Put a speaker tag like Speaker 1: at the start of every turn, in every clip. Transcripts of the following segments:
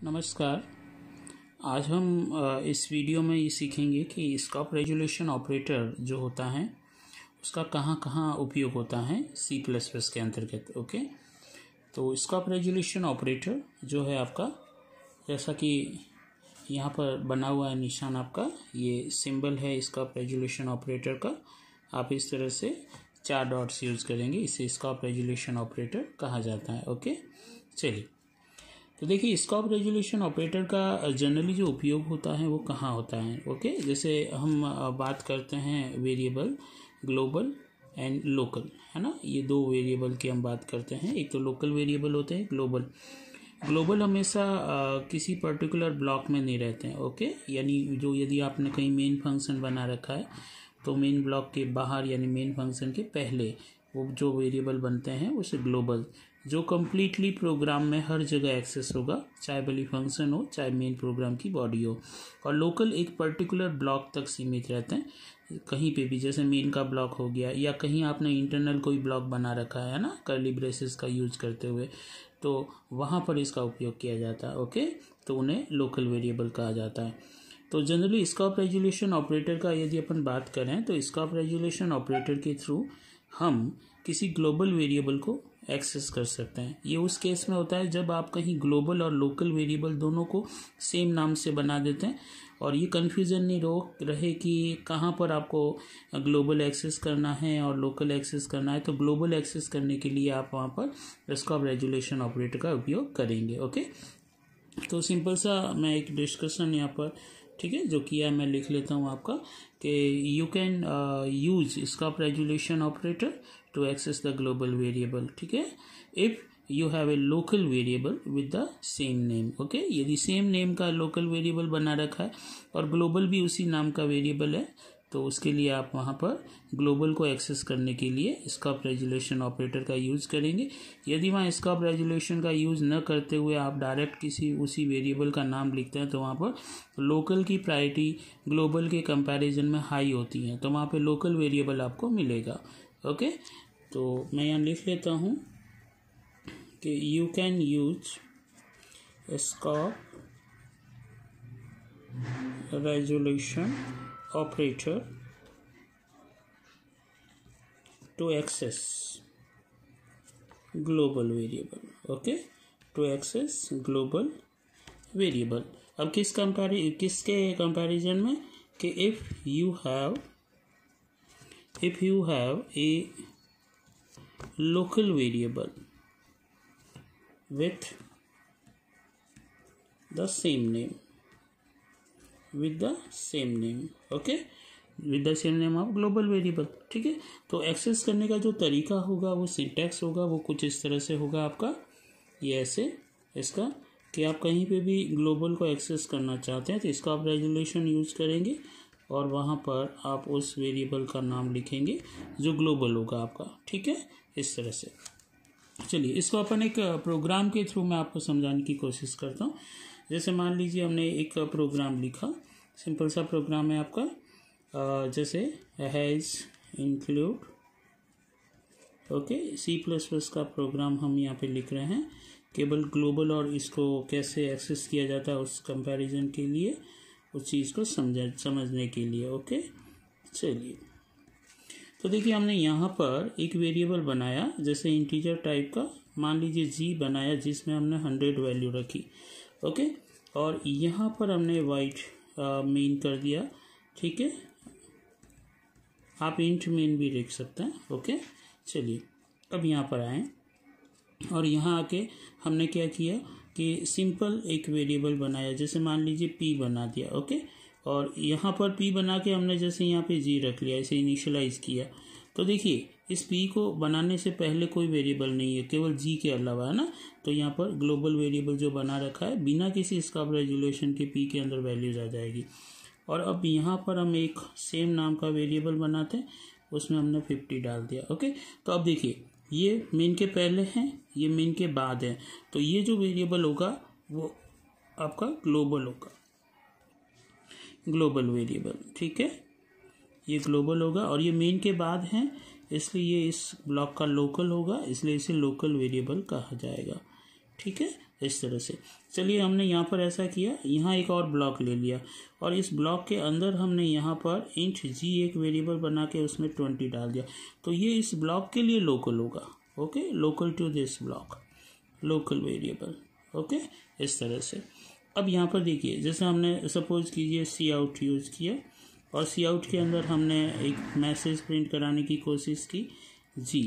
Speaker 1: नमस्कार। आज हम इस वीडियो में ये सीखेंगे कि स्कोप रेजोल्यूशन ऑपरेटर जो होता है उसका कहाँ कहाँ उपयोग होता है C++ के अंतर्गत। ओके, तो स्कोप रेजोल्यूशन ऑपरेटर जो है आपका, जैसा कि यहाँ पर बना हुआ है निशान आपका, ये सिंबल है स्कोप रेजोल्यूशन ऑपरेटर का। आप इस तरह से 4 डॉट्स यूज़ करेंगे, इसे स्कोप रेजोल्यूशन ऑपरेटर कहा जाता है। ओके, चलिए तो देखिए स्कोप रेजोल्यूशन ऑपरेटर का जनरली जो उपयोग होता है वो कहाँ होता है। ओके, जैसे हम बात करते हैं वेरिएबल ग्लोबल एंड लोकल, है ना, ये 2 वेरिएबल की हम बात करते हैं। एक तो लोकल वेरिएबल होते हैं, ग्लोबल हमेशा किसी पर्टिकुलर ब्लॉक में नहीं रहते हैं। ओके, यानी जो यदि आपने कहीं मेन फंक्शन बना रखा है तो मेन ब्लॉक के बाहर यानी मेन फंक्शन के पहले वो जो वेरिएबल बनते हैं उसे ग्लोबल, जो कम्प्लीटली प्रोग्राम में हर जगह एक्सेस होगा, चाहे भले फंक्शन हो चाहे मेन प्रोग्राम की बॉडी हो। और लोकल एक पर्टिकुलर ब्लॉक तक सीमित रहते हैं, कहीं पे भी, जैसे मेन का ब्लॉक हो गया या कहीं आपने इंटरनल कोई ब्लॉक बना रखा है ना, कर्ली ब्रेसेस का यूज करते हुए, तो वहाँ पर इसका उपयोग किया जाता है। ओके, तो उन्हें लोकल वेरिएबल कहा जाता है। तो जनरली स्कोप रेजोल्यूशन ऑपरेटर का यदि अपन बात करें तो स्कोप रेजोल्यूशन ऑपरेटर के थ्रू हम किसी ग्लोबल वेरिएबल को एक्सेस कर सकते हैं। ये उस केस में होता है जब आप कहीं ग्लोबल और लोकल वेरिएबल दोनों को सेम नाम से बना देते हैं और ये कन्फ्यूज़न नहीं रहे कि कहाँ पर आपको ग्लोबल एक्सेस करना है और लोकल एक्सेस करना है। तो ग्लोबल एक्सेस करने के लिए आप वहाँ पर स्कोप रेजोल्यूशन ऑपरेटर का उपयोग करेंगे। ओके, तो सिंपल सा मैं एक डिस्कशन यहाँ पर, ठीक है, जो किया मैं लिख लेता हूँ आपका, कि you can use scope resolution operator to access the global variable. ठीक है, if you have a local variable with the same name. Okay, यदि सेम नेम का लोकल वेरिएबल बना रखा है और ग्लोबल भी उसी नाम का वेरिएबल है, तो उसके लिए आप वहाँ पर ग्लोबल को एक्सेस करने के लिए स्कोप रेजोल्यूशन ऑपरेटर का यूज़ करेंगे। यदि वहाँ स्कोप रेजोल्यूशन का यूज़ न करते हुए आप डायरेक्ट किसी उसी वेरिएबल का नाम लिखते हैं तो वहाँ पर लोकल की प्रायोरिटी ग्लोबल के कंपैरिजन में हाई होती है, तो वहाँ पे लोकल वेरिएबल आपको मिलेगा। ओके, तो मैं यहाँ लिख लेता हूँ कि you can use scope resolution operator to access global variable। Okay, to access global variable। अब किसके कंपैरिजन में, कि if you have a local variable with the same name, with the same name. Okay, with the same name of global variable. ठीक है, तो access करने का जो तरीका होगा, वो सिंटैक्स होगा, वो कुछ इस तरह से होगा आपका, ये ऐसे इसका, कि आप कहीं पे भी ग्लोबल को एक्सेस करना चाहते हैं तो इसका आप रेजोल्यूशन यूज़ करेंगे और वहाँ पर आप उस वेरिएबल का नाम लिखेंगे जो ग्लोबल होगा आपका। ठीक है, इस तरह से। चलिए इसको अपन एक प्रोग्राम के थ्रू मैं आपको समझाने की कोशिश करता हूँ। जैसे मान लीजिए हमने एक प्रोग्राम लिखा, सिंपल सा प्रोग्राम है आपका, जैसे हैज़ इंक्लूड। ओके, C++ का प्रोग्राम हम यहाँ पे लिख रहे हैं, केवल ग्लोबल और इसको कैसे एक्सेस किया जाता है उस कंपैरिजन के लिए, उस चीज़ को समझने के लिए। ओके, चलिए तो देखिए हमने यहाँ पर एक वेरिएबल बनाया, जैसे इंटीजर टाइप का, मान लीजिए G बनाया, जिसमें हमने 100 वैल्यू रखी। ओके, और यहाँ पर हमने वाइट मेन कर दिया। ठीक है, आप इंट मेन भी लिख सकते हैं। ओके, चलिए अब यहाँ पर आए और यहाँ आके हमने क्या किया कि सिंपल एक वेरिएबल बनाया, जैसे मान लीजिए P बना दिया। ओके, और यहाँ पर P बना के हमने जैसे यहाँ पे G रख लिया, इसे इनिशियलाइज किया। तो देखिए इस P को बनाने से पहले कोई वेरिएबल नहीं है, केवल G के अलावा, है ना। तो यहाँ पर ग्लोबल वेरिएबल जो बना रखा है, बिना किसी स्कोप रेजोल्यूशन के P के अंदर वैल्यूज आ जाएगी। और अब यहाँ पर हम एक सेम नाम का वेरिएबल बनाते हैं, उसमें हमने 50 डाल दिया। ओके, तो अब देखिए ये मेन के पहले हैं, ये मेन के बाद है, तो ये जो वेरिएबल होगा वो आपका ग्लोबल होगा, ग्लोबल वेरिएबल। ठीक है, ये ग्लोबल होगा और ये मेन के बाद है, इसलिए ये इस ब्लॉक का लोकल होगा, इसलिए इसे लोकल वेरिएबल कहा जाएगा। ठीक है, इस तरह से। चलिए हमने यहाँ पर ऐसा किया, यहाँ एक और ब्लॉक ले लिया और इस ब्लॉक के अंदर हमने यहाँ पर इंट जी एक वेरिएबल बना के उसमें 20 डाल दिया, तो ये इस ब्लॉक के लिए लोकल होगा। Okay, local to this block, local variable. Okay, इस तरह से। अब यहाँ पर देखिए, जैसे हमने सपोज कीजिए सी आउट यूज़ किया और सी आउट के अंदर हमने एक मैसेज प्रिंट कराने की कोशिश की जी।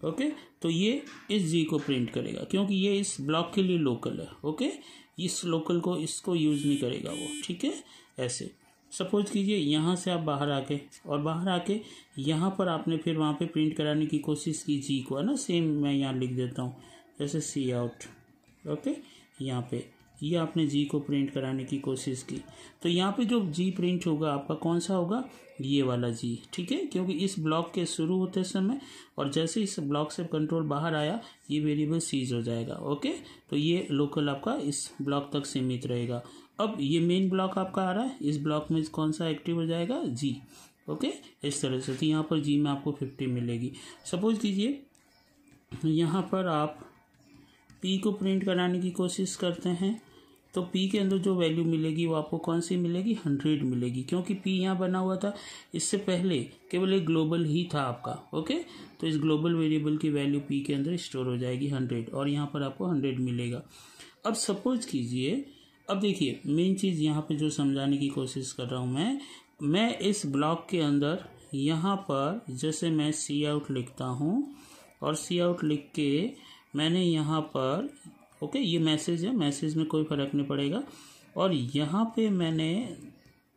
Speaker 1: ओके, तो ये इस जी को प्रिंट करेगा क्योंकि ये इस ब्लॉक के लिए लोकल है। ओके, इस लोकल को इसको यूज़ नहीं करेगा वो, ठीक है। ऐसे सपोज कीजिए यहाँ से आप बाहर आके और बाहर आके यहाँ पर आपने फिर वहाँ पे प्रिंट कराने की कोशिश की जी को, है ना। सेम मैं यहाँ लिख देता हूँ जैसे सी आउट। ओके, यहाँ पे ये आपने जी को प्रिंट कराने की कोशिश की, तो यहाँ पे जो जी प्रिंट होगा आपका कौन सा होगा, ये वाला जी, ठीक है। क्योंकि इस ब्लॉक के शुरू होते समय और जैसे इस ब्लॉक से कंट्रोल बाहर आया ये वेरिएबल सीज हो जाएगा। ओके, तो ये लोकल आपका इस ब्लॉक तक सीमित रहेगा। अब ये मेन ब्लॉक आपका आ रहा है, इस ब्लॉक में कौन सा एक्टिव हो जाएगा, जी। ओके, इस तरह से। तो यहाँ पर जी में आपको 50 मिलेगी। सपोज कीजिए यहाँ पर आप पी को प्रिंट कराने की कोशिश करते हैं, तो पी के अंदर जो वैल्यू मिलेगी वो आपको कौन सी मिलेगी, 100 मिलेगी। क्योंकि पी यहाँ बना हुआ था, इससे पहले केवल एक ग्लोबल ही था आपका। ओके, तो इस ग्लोबल वेरिएबल की वैल्यू पी के अंदर स्टोर हो जाएगी 100 और यहाँ पर आपको 100 मिलेगा। अब सपोज कीजिए, अब देखिए मेन चीज़ यहाँ पे जो समझाने की कोशिश कर रहा हूँ मैं इस ब्लॉक के अंदर यहाँ पर जैसे मैं सी आउट लिखता हूँ और सी आउट लिख के मैंने यहाँ पर ओके, ये मैसेज है, मैसेज में कोई फ़र्क नहीं पड़ेगा, और यहाँ पे मैंने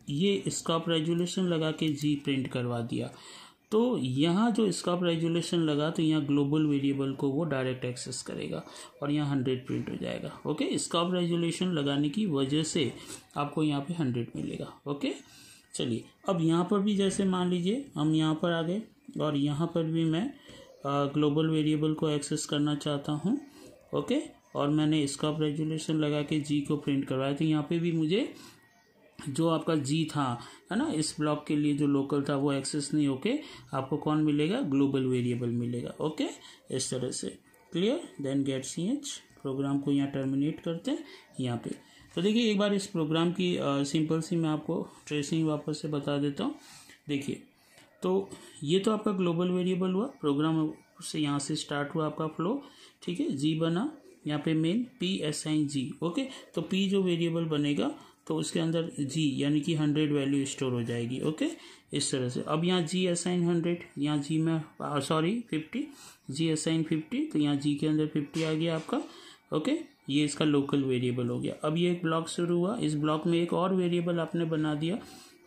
Speaker 1: ये स्कोप रेजोल्यूशन लगा के जी प्रिंट करवा दिया। तो यहाँ जो स्कोप रेजोल्यूशन लगा तो यहाँ ग्लोबल वेरिएबल को वो डायरेक्ट एक्सेस करेगा और यहाँ 100 प्रिंट हो जाएगा। ओके, स्कोप रेजोल्यूशन लगाने की वजह से आपको यहाँ पे 100 मिलेगा। ओके, चलिए अब यहाँ पर भी जैसे मान लीजिए हम यहाँ पर आ गए और यहाँ पर भी मैं ग्लोबल वेरिएबल को एक्सेस करना चाहता हूँ। ओके, और मैंने स्कोप रेजोल्यूशन लगा के जी को प्रिंट करवाया, तो यहाँ पे भी मुझे जो आपका जी था, है ना, इस ब्लॉक के लिए जो लोकल था वो एक्सेस नहीं होके आपको कौन मिलेगा, ग्लोबल वेरिएबल मिलेगा। ओके, इस तरह से। Clear? Then get ch program को यहाँ टर्मिनेट करते हैं यहाँ पे। तो देखिए एक बार इस प्रोग्राम की सिंपल सी मैं आपको ट्रेसिंग वापस से बता देता हूँ। देखिए, तो ये तो आपका ग्लोबल वेरिएबल हुआ, प्रोग्राम से यहाँ से स्टार्ट हुआ आपका फ्लो, ठीक है। जी बना, यहाँ पे मेन पी असाइन जी। ओके, तो पी जो वेरिएबल बनेगा तो उसके अंदर जी यानी कि 100 वैल्यू स्टोर हो जाएगी। ओके, इस तरह से। अब यहाँ जी असाइन 100, यहाँ जी में 50, जी असाइन 50, तो यहाँ जी के अंदर 50 आ गया आपका। ओके, ये इसका लोकल वेरिएबल हो गया। अब ये एक ब्लॉक शुरू हुआ, इस ब्लॉक में एक और वेरिएबल आपने बना दिया।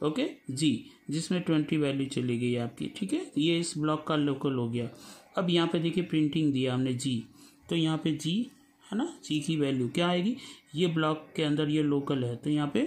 Speaker 1: ओके, जी, जिसमें 20 वैल्यू चली गई आपकी, ठीक है। ये इस ब्लॉक का लोकल हो गया। अब यहाँ पे देखिए प्रिंटिंग दिया हमने जी, तो यहाँ पे जी है ना, जी की वैल्यू क्या आएगी, ये ब्लॉक के अंदर ये लोकल है तो यहाँ पे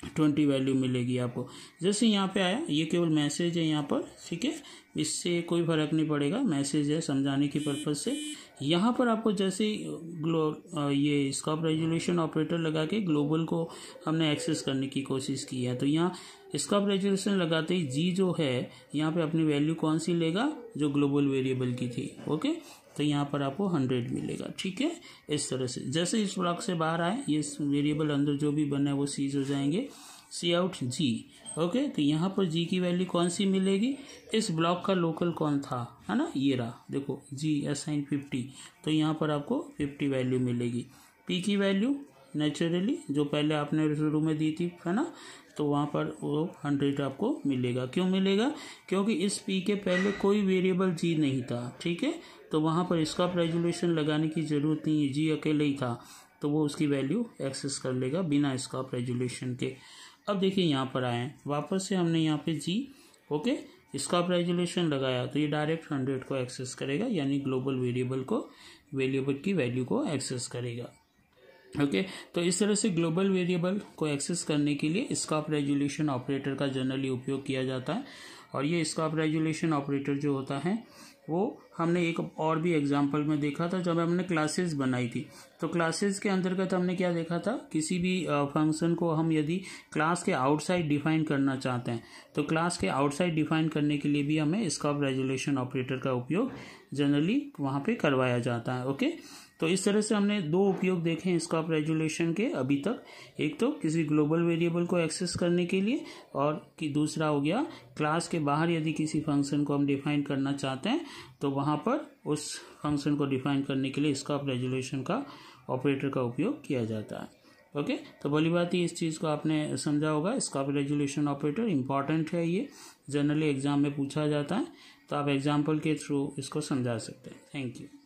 Speaker 1: 20 वैल्यू मिलेगी आपको। जैसे यहाँ पे आया, ये केवल मैसेज है यहाँ पर, ठीक है, इससे कोई फ़र्क नहीं पड़ेगा, मैसेज है समझाने की पर्पज़ से। यहाँ पर आपको जैसे ये स्कोप रेजोल्यूशन ऑपरेटर लगा के ग्लोबल को हमने एक्सेस करने की कोशिश की है, तो यहाँ स्कोप रेजोल्यूशन लगाते ही जी जो है यहाँ पे अपनी वैल्यू कौन सी लेगा, जो ग्लोबल वेरिएबल की थी। ओके, तो यहाँ पर आपको 100 मिलेगा, ठीक है। इस तरह से जैसे इस ब्लॉक से बाहर आए, ये वेरिएबल अंदर जो भी बना है वो सीज हो जाएंगे, सी आउट जी। ओके, तो यहाँ पर जी की वैल्यू कौन सी मिलेगी, इस ब्लॉक का लोकल कौन था, है ना, ये रहा, देखो जी असाइन 50, तो यहाँ पर आपको 50 वैल्यू मिलेगी। पी की वैल्यू नेचुरली जो पहले आपने शुरू में दी थी, है ना, तो वहाँ पर वो 100 आपको मिलेगा। क्यों मिलेगा, क्योंकि इस पी के पहले कोई वेरिएबल जी नहीं था, ठीक है, तो वहाँ पर स्कोप रेजोल्यूशन लगाने की ज़रूरत नहीं है, जी अकेले ही था, तो वो उसकी वैल्यू एक्सेस कर लेगा बिना स्कोप रेजोल्यूशन के। अब देखिए यहाँ पर आए हैं, वापस से हमने यहाँ पे जी ओके स्कोप रेजोल्यूशन लगाया, तो ये डायरेक्ट 100 को एक्सेस करेगा, यानी ग्लोबल वेरिएबल की वैल्यू को एक्सेस करेगा। ओके, तो इस तरह से ग्लोबल वेरिएबल को एक्सेस करने के लिए स्कोप रेजोल्यूशन ऑपरेटर का जनरली उपयोग किया जाता है। और ये स्कोप रेजोल्यूशन ऑपरेटर जो होता है वो हमने एक और भी एग्जांपल में देखा था जब हमने क्लासेस बनाई थी। तो क्लासेस के अंतर्गत हमने क्या देखा था, किसी भी फंक्शन को हम यदि क्लास के आउटसाइड डिफाइन करना चाहते हैं तो क्लास के आउटसाइड डिफाइन करने के लिए भी हमें स्कोप रेजोल्यूशन ऑपरेटर का उपयोग जनरली वहाँ पे करवाया जाता है। ओके, तो इस तरह से हमने दो उपयोग देखे हैं स्कोप रेजोल्यूशन के अभी तक। एक तो किसी ग्लोबल वेरिएबल को एक्सेस करने के लिए, और कि दूसरा हो गया क्लास के बाहर यदि किसी फंक्शन को हम डिफाइन करना चाहते हैं तो वहाँ पर उस फंक्शन को डिफाइन करने के लिए स्कोप रेजोल्यूशन का ऑपरेटर का उपयोग किया जाता है। ओके, तो भली बात ही इस चीज़ को आपने समझा होगा। स्कोप रेजोल्यूशन ऑपरेटर इंपॉर्टेंट है, ये जनरली एग्जाम में पूछा जाता है, तो आप एग्जाम्पल के थ्रू इसको समझा सकते हैं। Thank you.